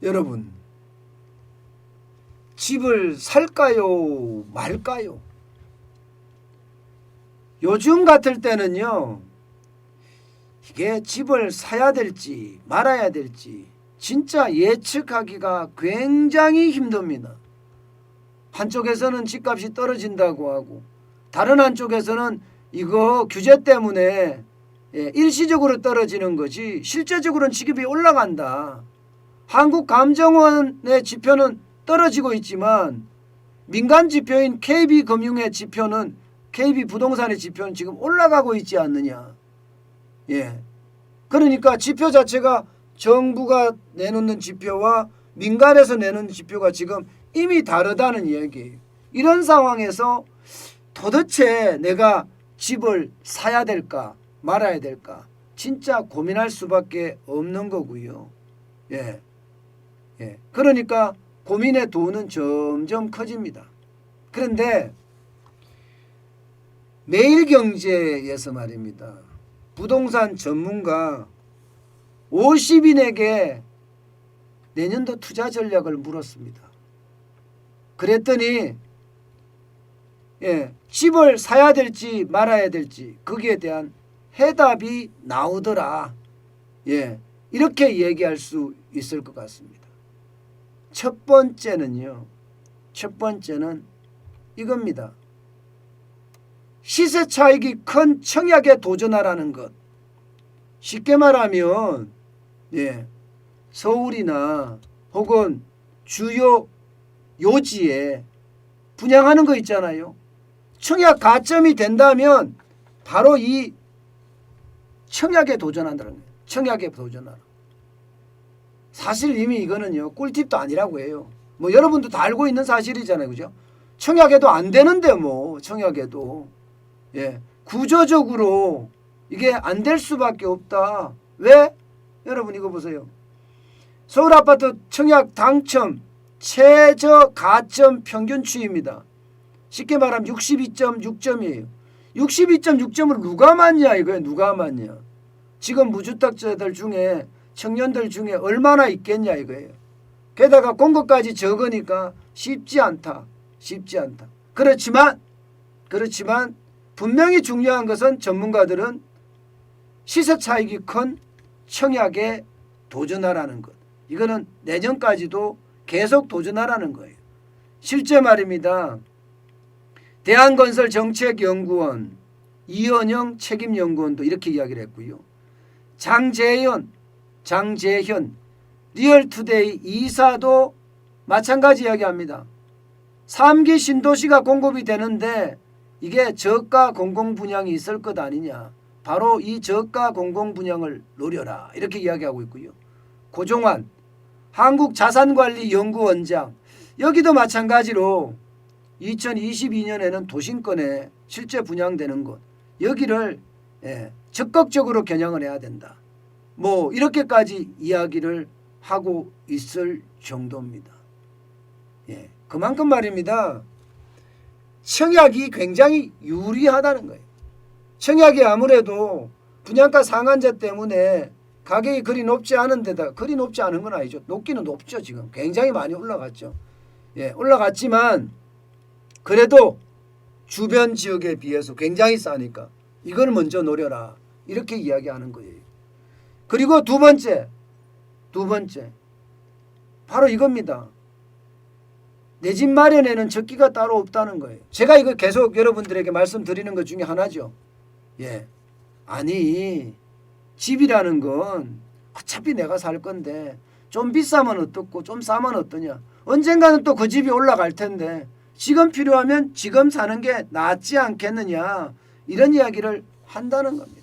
여러분, 집을 살까요 말까요? 요즘 같을 때는요, 이게 집을 사야 될지 말아야 될지 진짜 예측하기가 굉장히 힘듭니다. 한쪽에서는 집값이 떨어진다고 하고 다른 한쪽에서는 이거 규제 때문에 일시적으로 떨어지는 거지 실제적으로는 집값이 올라간다. 한국감정원의 지표는 떨어지고 있지만 민간 지표인 KB금융의 지표는 KB부동산의 지표는 지금 올라가고 있지 않느냐. 그러니까 지표 자체가 정부가 내놓는 지표와 민간에서 내놓는 지표가 지금 이미 다르다는 이야기예요. 이런 상황에서 도대체 내가 집을 사야 될까 말아야 될까 진짜 고민할 수밖에 없는 거고요. 그러니까 고민의 도는 점점 커집니다. 그런데 매일경제에서 말입니다. 부동산 전문가 50인에게 내년도 투자 전략을 물었습니다. 그랬더니 집을 사야 될지 말아야 될지 거기에 대한 해답이 나오더라. 이렇게 얘기할 수 있을 것 같습니다. 첫 번째는 이겁니다. 시세 차익이 큰 청약에 도전하라는 것. 쉽게 말하면 서울이나 혹은 주요 요지에 분양하는 거 있잖아요. 청약 가점이 된다면 바로 이 청약에 도전한다는 거예요. 청약에 도전하라. 사실 이미 이거는요 꿀팁도 아니라고 해요. 뭐 여러분도 다 알고 있는 사실이잖아요, 그죠? 청약에도 안 되는데 뭐 청약에도 구조적으로 이게 안 될 수밖에 없다. 왜? 여러분 이거 보세요. 서울 아파트 청약 당첨 최저 가점 평균 추이입니다. 쉽게 말하면 62.6점이에요. 62.6점을 누가 맞냐 이거예요. 누가 맞냐. 지금 무주택자들 중에 청년들 중에 얼마나 있겠냐 이거예요. 게다가 공급까지 적으니까 쉽지 않다. 그렇지만 분명히 중요한 것은 전문가들은 시세 차익이 큰 청약에 도전하라는 것. 이거는 내년까지도 계속 도전하라는 거예요. 실제 말입니다. 대한건설정책연구원 이원영 책임연구원도 이렇게 이야기를 했고요. 장재현 리얼투데이 이사도 마찬가지 이야기합니다. 3기 신도시가 공급이 되는데 이게 저가 공공분양이 있을 것 아니냐. 바로 이 저가 공공분양을 노려라. 이렇게 이야기하고 있고요. 고종환 한국자산관리연구원장 여기도 마찬가지로 2022년에는 도심권에 실제 분양되는 것 여기를 적극적으로 겨냥을 해야 된다. 뭐 이렇게까지 이야기를 하고 있을 정도입니다. 그만큼 말입니다. 청약이 굉장히 유리하다는 거예요. 청약이 아무래도 분양가 상한제 때문에 가격이 그리 높지 않은 데다 그리 높지 않은 건 아니죠. 높기는 높죠. 지금 굉장히 많이 올라갔죠. 올라갔지만 그래도 주변 지역에 비해서 굉장히 싸니까 이걸 먼저 노려라. 이렇게 이야기하는 거예요. 그리고 두 번째 바로 이겁니다. 내 집 마련에는 적기가 따로 없다는 거예요. 제가 이거 계속 여러분들에게 말씀드리는 것 중에 하나죠. 아니 집이라는 건 어차피 내가 살 건데 좀 비싸면 어떻고 좀 싸면 어떠냐. 언젠가는 또 그 집이 올라갈 텐데 지금 필요하면 지금 사는 게 낫지 않겠느냐. 이런 이야기를 한다는 겁니다.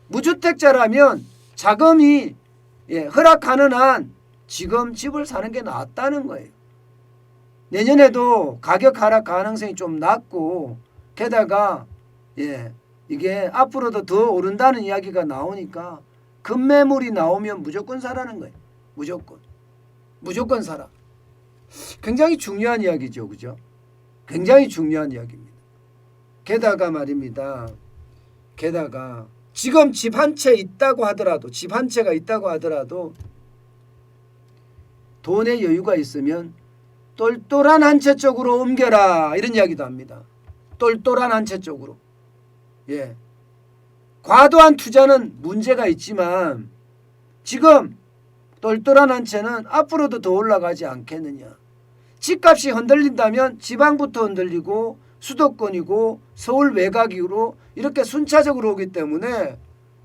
무주택자라면 자금이 허락하는 한 지금 집을 사는 게 낫다는 거예요. 내년에도 가격 하락 가능성이 좀 낮고 게다가 이게 앞으로도 더 오른다는 이야기가 나오니까 급매물이 나오면 무조건 사라는 거예요. 무조건 사라. 굉장히 중요한 이야기죠. 그죠? 굉장히 중요한 이야기입니다. 게다가 말입니다. 지금 집 한 채 있다고 하더라도 돈의 여유가 있으면 똘똘한 한 채 쪽으로 옮겨라 이런 이야기도 합니다. 똘똘한 한 채 쪽으로. 예. 과도한 투자는 문제가 있지만 지금 똘똘한 한 채는 앞으로도 더 올라가지 않겠느냐. 집값이 흔들린다면 지방부터 흔들리고 수도권이고 서울 외곽으로 이렇게 순차적으로 오기 때문에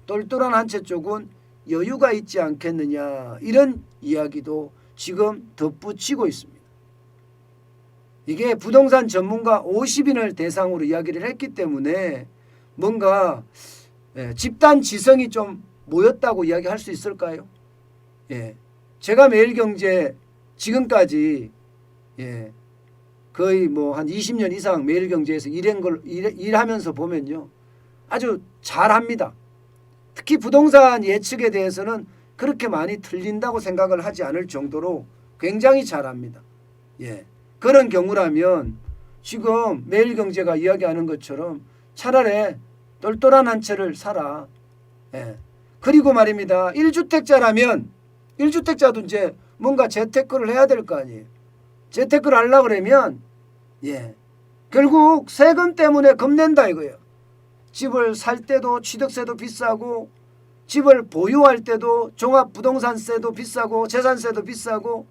똘똘한 한 채 쪽은 여유가 있지 않겠느냐 이런 이야기도 지금 덧붙이고 있습니다. 이게 부동산 전문가 50인을 대상으로 이야기를 했기 때문에 뭔가 집단 지성이 좀 모였다고 이야기할 수 있을까요? 예, 제가 매일경제 지금까지 거의 뭐 한 20년 이상 매일경제에서 일하면서 보면요, 아주 잘합니다. 특히 부동산 예측에 대해서는 그렇게 많이 틀린다고 생각을 하지 않을 정도로 굉장히 잘합니다. 예, 그런 경우라면 지금 매일경제가 이야기하는 것처럼 차라리 똘똘한 한 채를 사라. 예. 그리고 말입니다. 1주택자라면 1주택자도 이제 뭔가 재테크를 해야 될 거 아니에요. 재테크를 하려고 그러면 결국 세금 때문에 겁낸다 이거예요. 집을 살 때도 취득세도 비싸고 집을 보유할 때도 종합부동산세도 비싸고 재산세도 비싸고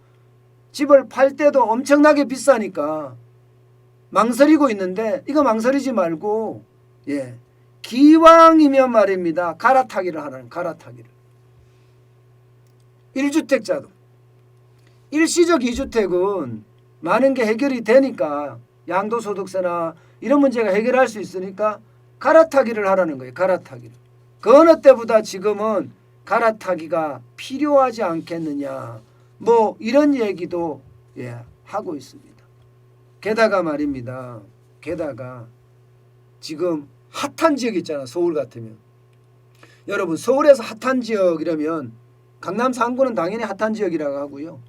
집을 팔 때도 엄청나게 비싸니까 망설이고 있는데 이거 망설이지 말고 기왕이면 말입니다. 갈아타기를 하라는 갈아타기를. 1주택자도 일시적 2주택은 많은 게 해결이 되니까 양도소득세나 이런 문제가 해결할 수 있으니까 갈아타기를 하라는 거예요. 갈아타기를. 그 어느 때보다 지금은 갈아타기가 필요하지 않겠느냐 뭐 이런 얘기도 하고 있습니다. 게다가 말입니다. 게다가 지금 핫한 지역 있잖아. 서울 같으면. 여러분 서울에서 핫한 지역이라면 강남 상구는 당연히 핫한 지역이라고 하고요.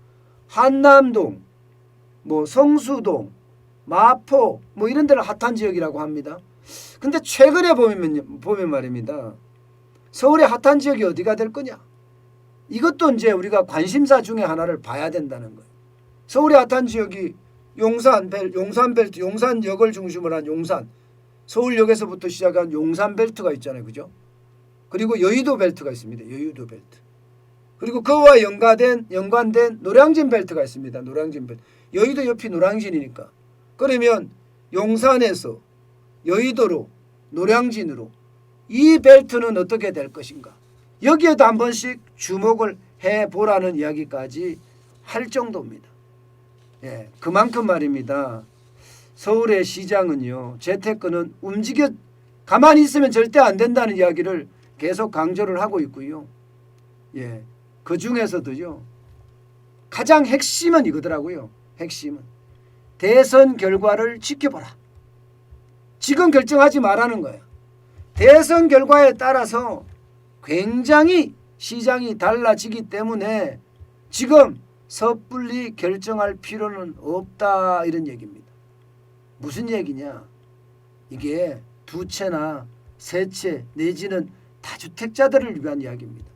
한남동, 뭐 성수동, 마포 뭐 이런 데를 핫한 지역이라고 합니다. 근데 최근에 보면 말입니다. 서울의 핫한 지역이 어디가 될 거냐? 이것도 이제 우리가 관심사 중에 하나를 봐야 된다는 거예요. 서울의 핫한 지역이 용산벨트, 용산역을 중심으로 한 용산, 서울역에서부터 시작한 용산벨트가 있잖아요. 그죠? 그리고 여의도 벨트가 있습니다. 여의도 벨트. 그리고 그와 연관된 노량진 벨트가 있습니다. 노량진 벨트. 여의도 옆이 노량진이니까. 그러면 용산에서 여의도로 노량진으로 이 벨트는 어떻게 될 것인가. 여기에도 한 번씩 주목을 해보라는 이야기까지 할 정도입니다. 그만큼 말입니다. 서울의 시장은요. 재테크는 가만히 있으면 절대 안 된다는 이야기를 계속 강조를 하고 있고요. 그 중에서도요. 가장 핵심은 이거더라고요. 핵심은. 대선 결과를 지켜보라. 지금 결정하지 말라는 거예요. 대선 결과에 따라서 굉장히 시장이 달라지기 때문에 지금 섣불리 결정할 필요는 없다 이런 얘기입니다. 무슨 얘기냐? 이게 두 채나 세 채 내지는 다주택자들을 위한 이야기입니다.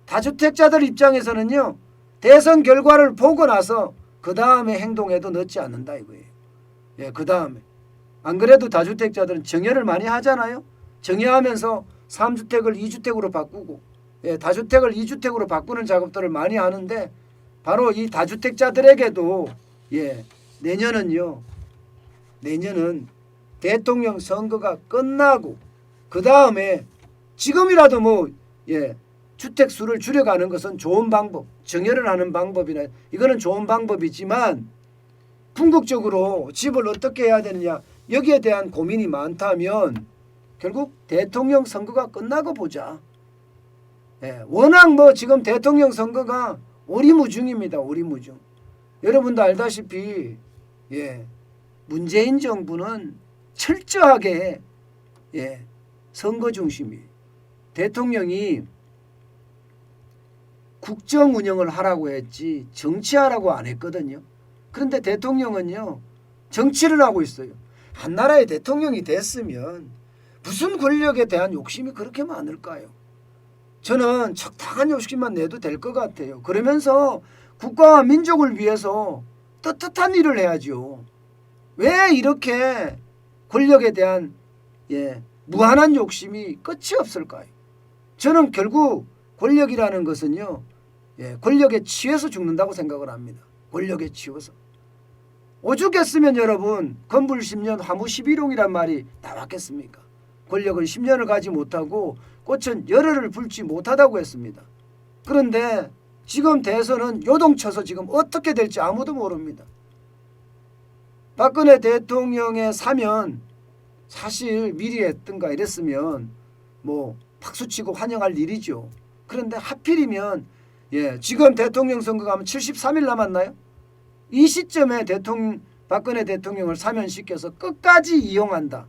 다주택자들 입장에서는요. 대선 결과를 보고 나서 그 다음에 행동에도 넣지 않는다 이거예요. 그 다음에. 안 그래도 다주택자들은 정여를 많이 하잖아요. 정여하면서 3주택을 2주택으로 바꾸고 다주택을 2주택으로 바꾸는 작업들을 많이 하는데 바로 이 다주택자들에게도 내년은 대통령 선거가 끝나고 그 다음에 지금이라도 주택 수를 줄여가는 것은 좋은 방법, 정여를 하는 방법이나 이거는 좋은 방법이지만 궁극적으로 집을 어떻게 해야 되느냐 여기에 대한 고민이 많다면 결국 대통령 선거가 끝나고 보자. 워낙 지금 대통령 선거가 오리무중입니다. 오리무중. 여러분도 알다시피 문재인 정부는 철저하게 선거 중심이에요. 대통령이 국정 운영을 하라고 했지 정치하라고 안 했거든요. 그런데 대통령은요. 정치를 하고 있어요. 한 나라의 대통령이 됐으면 무슨 권력에 대한 욕심이 그렇게 많을까요? 저는 적당한 욕심만 내도 될 것 같아요. 그러면서 국가와 민족을 위해서 떳떳한 일을 해야죠. 왜 이렇게 권력에 대한 무한한 욕심이 끝이 없을까요? 저는 결국 권력이라는 것은요, 권력에 취해서 죽는다고 생각을 합니다. 권력에 취해서. 오죽했으면 여러분 건불 10년 화무 11홍이란 말이 나왔겠습니까? 권력은 10년을 가지 못하고 꽃은 열흘을 불지 못하다고 했습니다. 그런데 지금 대선은 요동쳐서 지금 어떻게 될지 아무도 모릅니다. 박근혜 대통령의 사면 사실 미리 했든가 이랬으면 뭐 박수치고 환영할 일이죠. 그런데 하필이면 지금 대통령 선거가 하면 73일 남았나요? 이 시점에 박근혜 대통령을 사면시켜서 끝까지 이용한다.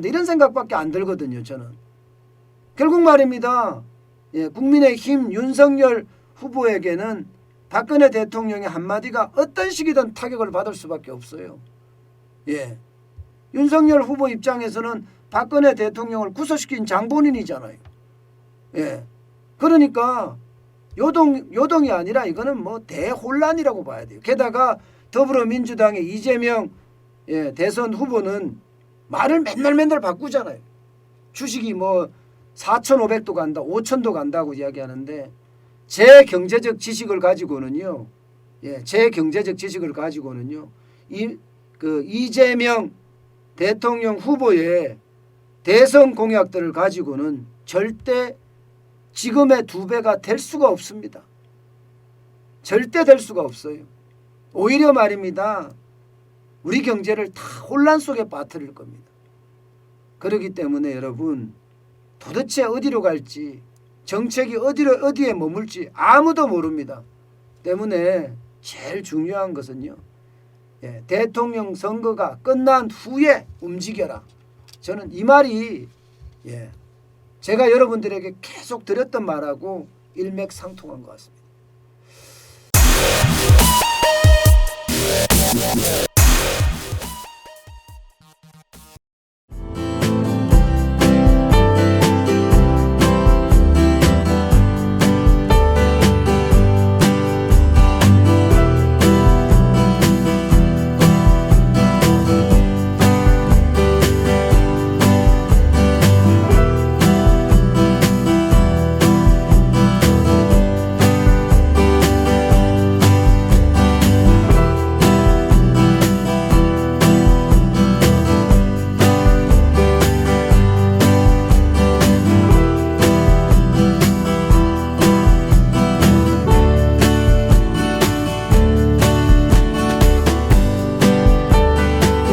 이런 생각밖에 안 들거든요. 저는. 결국 말입니다. 국민의힘 윤석열 후보에게는 박근혜 대통령의 한마디가 어떤 식이든 타격을 받을 수밖에 없어요. 윤석열 후보 입장에서는 박근혜 대통령을 구속시킨 장본인이잖아요. 그러니까 요동이 아니라 이거는 뭐 대혼란이라고 봐야 돼요. 게다가 더불어민주당의 이재명 대선 후보는 말을 맨날 바꾸잖아요. 주식이 뭐 4,500도 간다, 5,000도 간다고 이야기하는데 제 경제적 지식을 가지고는요, 이재명 대통령 후보의 대선 공약들을 가지고는 절대 지금의 2배가 될 수가 없습니다. 절대 될 수가 없어요. 오히려 말입니다. 우리 경제를 다 혼란 속에 빠뜨릴 겁니다. 그렇기 때문에 여러분 도대체 어디로 갈지 정책이 어디에 머물지 아무도 모릅니다. 때문에 제일 중요한 것은요. 대통령 선거가 끝난 후에 움직여라. 저는 이 말이 제가 여러분들에게 계속 드렸던 말하고 일맥상통한 것 같습니다.